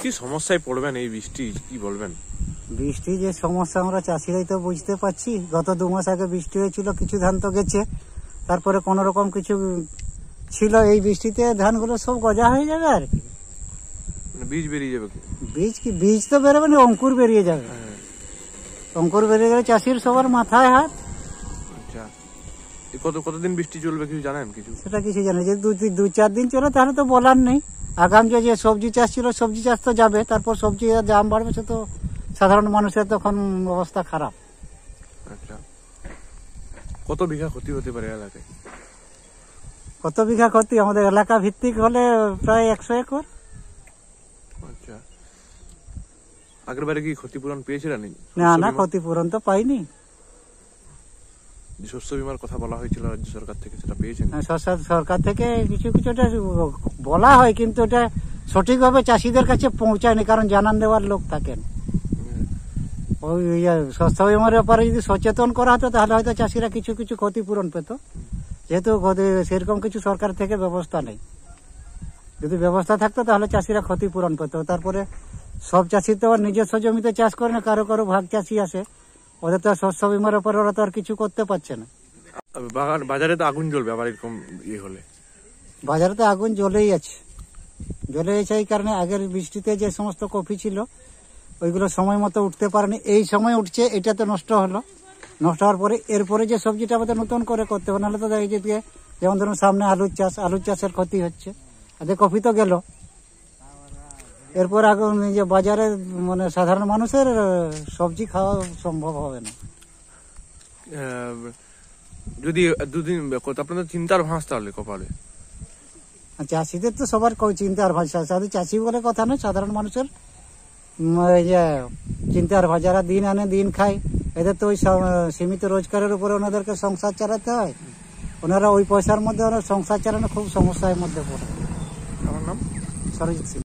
কি সমস্যায় পড়বেন এই বৃষ্টি, কি বলবেন? বৃষ্টি যে সমস্যা আমরা চাষিরাই তো বুঝতে পারছি। গত 2 মাস আগে বৃষ্টি হয়েছিল, কিছু ধান তো গেছে, তারপরে কোন রকম কিছু ছিল। এই বৃষ্টিতে ধানগুলো সব গজা হয়ে যাবে আর কি। বীজ বেরিয়ে যাবে? বীজ তো বেরোবে না, অঙ্কুর বেরিয়ে যাবে। অঙ্কুর বেরিয়ে গেলে চাষির সবার মাথায় হাত। আচ্ছা, কতদিন বৃষ্টি চলবে কিছু জানেন? কিছু সেটা কিছু জানি, যে 2-4 দিন চলে তাহলে তো বলার নেই। আগাম যে সবজি চাষ ছিল, সবজি চাষ তো যাবে, তারপর সবজি দাম বাড়বে, সে তো সাধারণ মানুষের তখন অবস্থা খারাপ। আচ্ছা, কত বিঘা ক্ষতি হতে পারে এলাকায়? কত বিঘা ক্ষতি? আমাদের এলাকা ভিত্তিক হলে প্রায় 100 একর। আচ্ছা, আগের বারে কি ক্ষতিপূরণ পেয়েছিলেন? না, ক্ষতিপূরণ তো পাইনি। শস্য বীমার কথা বলা হয়েছিল রাজ্য সরকার থেকে, সেটা পেয়েছেন? সরকার থেকে কিছু কিছুটা বলা হয়, কিন্তু এটা সঠিকভাবে চাষিদের কাছে পৌঁছায়নি, কারণ জানান দেওয়ার লোক থাকেন। ওই শস্য বীমার ব্যাপারে যদি সচেতন করা হতো তাহলে হয়তো চাষিরা কিছু কিছু ক্ষতিপূরণ পেত, যেহেতু সেরকম কিছু সরকার থেকে ব্যবস্থা নেই। যদি ব্যবস্থা থাকতো তাহলে চাষিরা ক্ষতিপূরণ পেত। তারপরে সব চাষি তো আর নিজস্ব জমিতে চাষ করে না, কারো কারো ভাগ চাষি আছে, ওদের তো শস্য বীমার ব্যাপারে ওরা তো আর কিছু করতে পারছে না। বাজারে তো আগুন জ্বলবে আবার এরকম হলে? বাজারে তো আগুন জ্বলেই আছে। এই কারণে আগের বৃষ্টিতে যে সমস্ত কপি ছিল ওইগুলো সময় মতো উঠতে পারেনি, এই সময় উঠছে, এটা তো নষ্ট হলো। নষ্ট হওয়ার পরে এরপরে যে সবজিটা আমাদের নতুন করে করতে হবে, নাহলে তো এই যে যেমন ধরুন সামনে আলুর চাষের ক্ষতি হচ্ছে, আর কপি তো গেল। এরপর আগুন যে বাজারে মানে সাধারণ মানুষের সবজি খাওয়া সম্ভব হবে না। যদি 2 দিন আপনাদের চিন্তার ভাঁজ তাহলে কপালে। চাষিদের তো সবার চিন্তার ভাষা, শুধু চাষি বলে কথা নয়, সাধারণ মানুষের চিন্তার ভাষা। যারা দিন আনে দিন খায়, এদের তো ওই সীমিত রোজগারের উপরে ওনাদেরকে সংসার চালাতে হয়। ওনারা ওই পয়সার মধ্যে সংসার চালানো খুব সমস্যার মধ্যে পড়ে। আমার নাম সরজিৎ সিং।